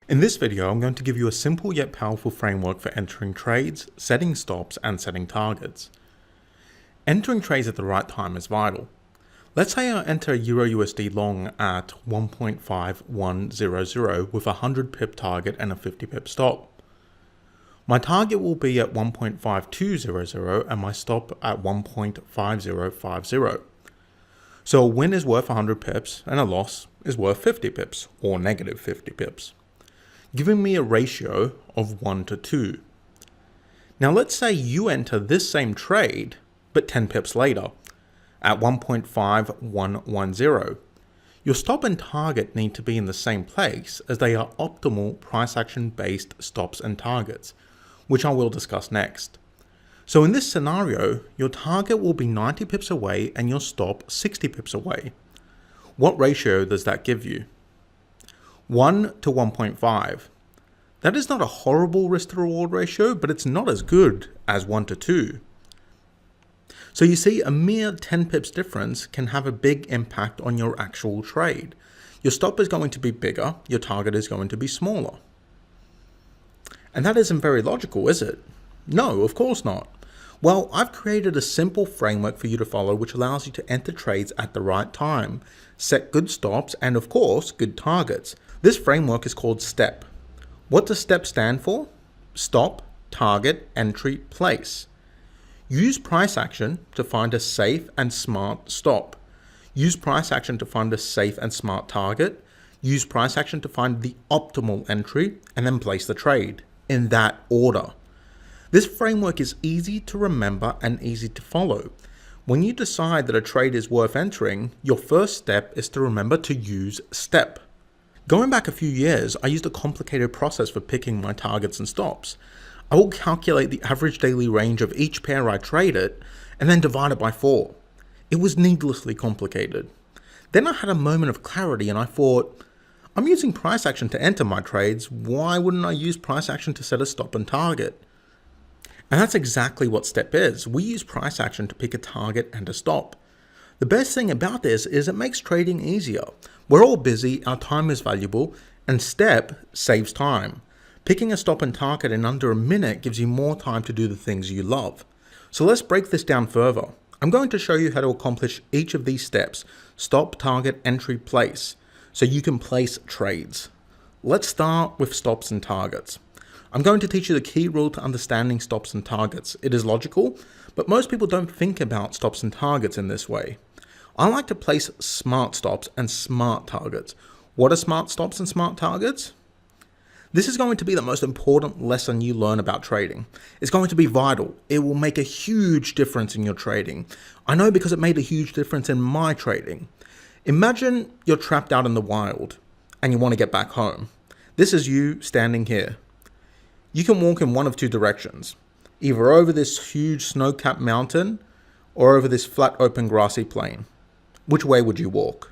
In this video, I'm going to give you a simple yet powerful framework for entering trades, setting stops, and setting targets. Entering trades at the right time is vital. Let's say I enter Euro USD long at 1.5100 with a 100 pip target and a 50 pip stop. My target will be at 1.5200 and my stop at 1.5050. So a win is worth 100 pips and a loss is worth 50 pips or negative 50 pips, giving me a ratio of 1 to 2. Now let's say you enter this same trade, but 10 pips later, at 1.5110. Your stop and target need to be in the same place as they are optimal price action based stops and targets, which I will discuss next. So in this scenario, your target will be 90 pips away and your stop 60 pips away. What ratio does that give you? 1 to 1.5. That is not a horrible risk to reward ratio, but it's not as good as 1 to 2. So you see, a mere 10 pips difference can have a big impact on your actual trade. Your stop is going to be bigger, your target is going to be smaller. And that isn't very logical, is it? No, of course not. Well, I've created a simple framework for you to follow which allows you to enter trades at the right time, set good stops, and of course, good targets. This framework is called STEP. What does STEP stand for? Stop, target, entry, place. Use price action to find a safe and smart stop. Use price action to find a safe and smart target. Use price action to find the optimal entry and then place the trade in that order. This framework is easy to remember and easy to follow. When you decide that a trade is worth entering, your first step is to remember to use STEP. Going back a few years, I used a complicated process for picking my targets and stops. I will calculate the average daily range of each pair I traded and then divide it by 4. It was needlessly complicated. Then I had a moment of clarity and I thought, I'm using price action to enter my trades, why wouldn't I use price action to set a stop and target? And that's exactly what STEP is. We use price action to pick a target and a stop. The best thing about this is it makes trading easier. We're all busy, our time is valuable, and STEP saves time. Picking a stop and target in under a minute gives you more time to do the things you love. So let's break this down further. I'm going to show you how to accomplish each of these steps: stop, target, entry, place, so you can place trades. Let's start with stops and targets. I'm going to teach you the key rule to understanding stops and targets. It is logical, but most people don't think about stops and targets in this way. I like to place smart stops and smart targets. What are smart stops and smart targets? This is going to be the most important lesson you learn about trading. It's going to be vital. It will make a huge difference in your trading. I know because it made a huge difference in my trading. Imagine you're trapped out in the wild and you want to get back home. This is you standing here. You can walk in one of two directions, either over this huge snow-capped mountain or over this flat open grassy plain. Which way would you walk?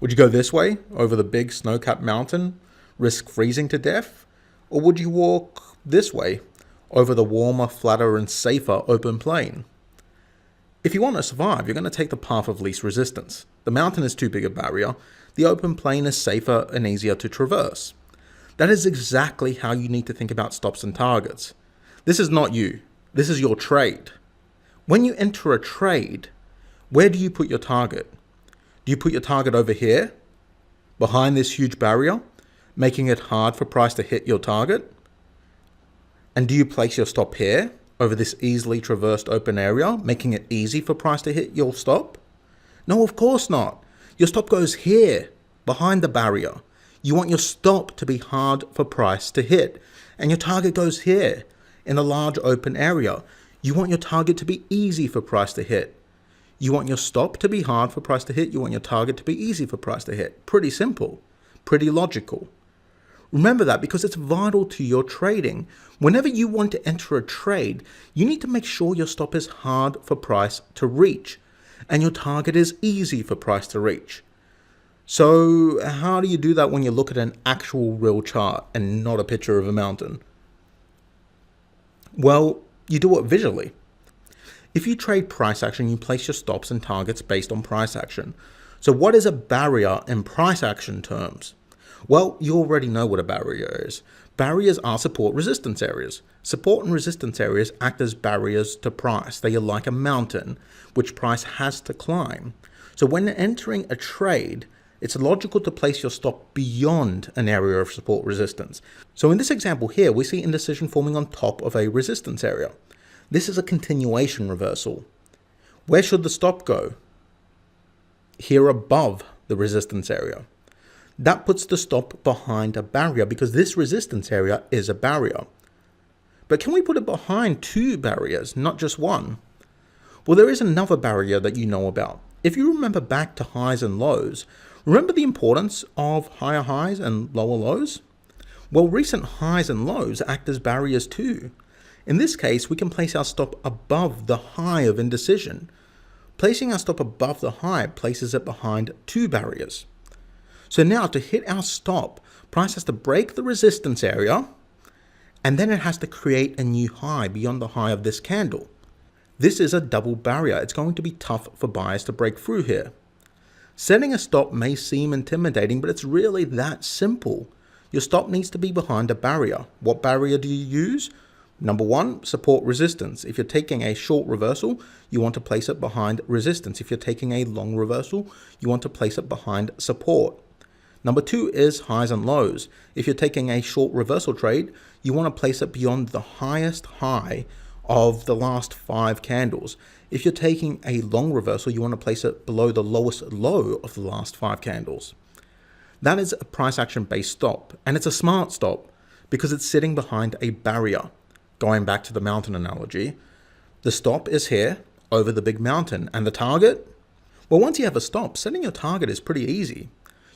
Would you go this way, over the big snow-capped mountain, risk freezing to death? Or would you walk this way, over the warmer, flatter, and safer open plain? If you want to survive, you're going to take the path of least resistance. The mountain is too big a barrier. The open plain is safer and easier to traverse. That is exactly how you need to think about stops and targets. This is not you. This is your trade. When you enter a trade, where do you put your target? Do you put your target over here, behind this huge barrier, making it hard for price to hit your target? And do you place your stop here, over this easily traversed open area, making it easy for price to hit your stop? No, of course not. Your stop goes here, behind the barrier. You want your stop to be hard for price to hit, and your target goes here, in a large open area. You want your target to be easy for price to hit. You want your stop to be hard for price to hit. You want your target to be easy for price to hit. Pretty simple, pretty logical. Remember that because it's vital to your trading. Whenever you want to enter a trade, you need to make sure your stop is hard for price to reach and your target is easy for price to reach. So how do you do that when you look at an actual real chart and not a picture of a mountain? Well, you do it visually. If you trade price action, you place your stops and targets based on price action. So what is a barrier in price action terms? Well, you already know what a barrier is. Barriers are support resistance areas. Support and resistance areas act as barriers to price. They are like a mountain, which price has to climb. So when entering a trade, it's logical to place your stop beyond an area of support resistance. So in this example here, we see indecision forming on top of a resistance area. This is a continuation reversal. Where should the stop go? Here above the resistance area. That puts the stop behind a barrier because this resistance area is a barrier. But can we put it behind two barriers, not just one? Well, there is another barrier that you know about. If you remember back to highs and lows, remember the importance of higher highs and lower lows? Well, recent highs and lows act as barriers too. In this case, we can place our stop above the high of indecision. Placing our stop above the high places it behind two barriers. So now to hit our stop, price has to break the resistance area, and then it has to create a new high beyond the high of this candle. This is a double barrier. It's going to be tough for buyers to break through here. Setting a stop may seem intimidating, but it's really that simple. Your stop needs to be behind a barrier. What barrier do you use? Number one, support resistance. If you're taking a short reversal, you want to place it behind resistance. If you're taking a long reversal, you want to place it behind support. Number two is highs and lows. If you're taking a short reversal trade, you want to place it beyond the highest high of the last 5 candles. If you're taking a long reversal, you want to place it below the lowest low of the last 5 candles. That is a price action based stop, and it's a smart stop because it's sitting behind a barrier. Going back to the mountain analogy, the stop is here over the big mountain, and the target? Well, once you have a stop, setting your target is pretty easy.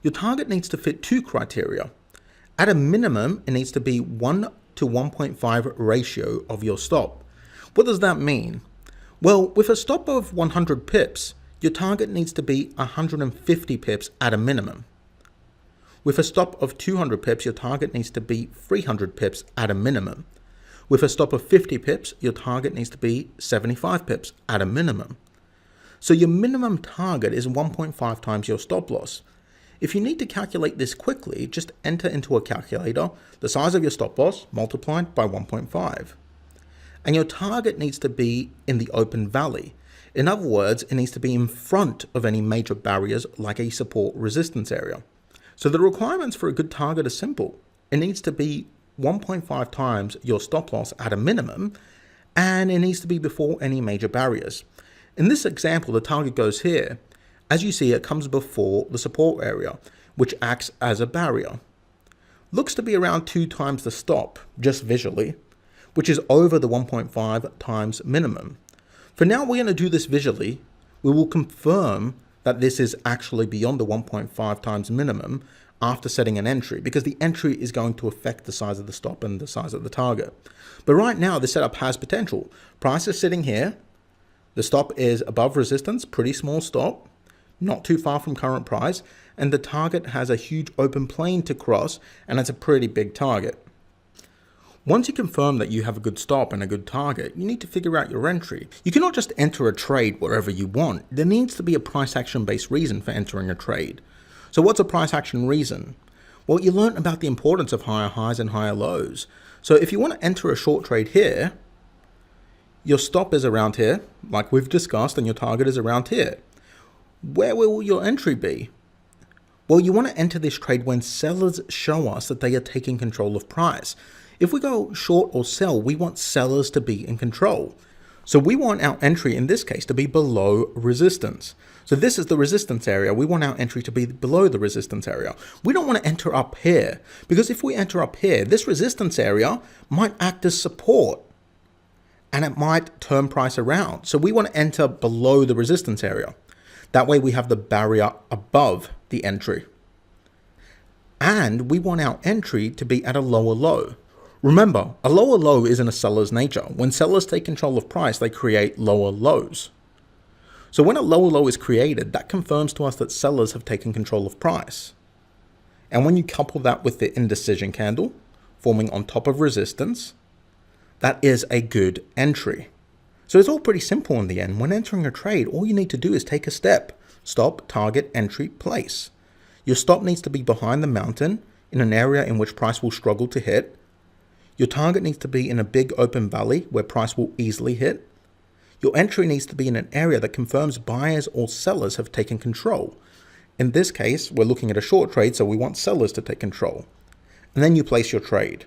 Your target needs to fit 2 criteria. At a minimum, it needs to be 1 to 1.5 ratio of your stop. What does that mean? Well, with a stop of 100 pips, your target needs to be 150 pips at a minimum. With a stop of 200 pips, your target needs to be 300 pips at a minimum. With a stop of 50 pips, your target needs to be 75 pips at a minimum. So your minimum target is 1.5 times your stop loss. If you need to calculate this quickly, just enter into a calculator the size of your stop loss multiplied by 1.5. And your target needs to be in the open valley. In other words, it needs to be in front of any major barriers like a support resistance area. So the requirements for a good target are simple. It needs to be 1.5 times your stop loss at a minimum, and it needs to be before any major barriers. In this example, the target goes here. As you see, it comes before the support area, which acts as a barrier. Looks to be around 2 times the stop, just visually, which is over the 1.5 times minimum. For now, we're going to do this visually. We will confirm that this is actually beyond the 1.5 times minimum after setting an entry, because the entry is going to affect the size of the stop and the size of the target. But right now, the setup has potential. Price is sitting here. The stop is above resistance, pretty small stop, not too far from current price, and the target has a huge open plane to cross, and it's a pretty big target. Once you confirm that you have a good stop and a good target, you need to figure out your entry. You cannot just enter a trade wherever you want. There needs to be a price action based reason for entering a trade. So what's a price action reason? Well, you learned about the importance of higher highs and higher lows. So if you want to enter a short trade here, your stop is around here, like we've discussed, and your target is around here. Where will your entry be? Well, you want to enter this trade when sellers show us that they are taking control of price. If we go short or sell, we want sellers to be in control. So we want our entry in this case to be below resistance. So this is the resistance area. We want our entry to be below the resistance area. We don't want to enter up here, because if we enter up here, this resistance area might act as support and it might turn price around. So we want to enter below the resistance area. That way we have the barrier above the entry. And we want our entry to be at a lower low. Remember, a lower low is in a seller's nature. When sellers take control of price, they create lower lows. So when a lower low is created, that confirms to us that sellers have taken control of price. And when you couple that with the indecision candle forming on top of resistance, that is a good entry. So it's all pretty simple in the end. When entering a trade, all you need to do is take a step. Stop, target, entry, place. Your stop needs to be behind the mountain, in an area in which price will struggle to hit. Your target needs to be in a big open valley where price will easily hit. Your entry needs to be in an area that confirms buyers or sellers have taken control. In this case, we're looking at a short trade, so we want sellers to take control. And then you place your trade.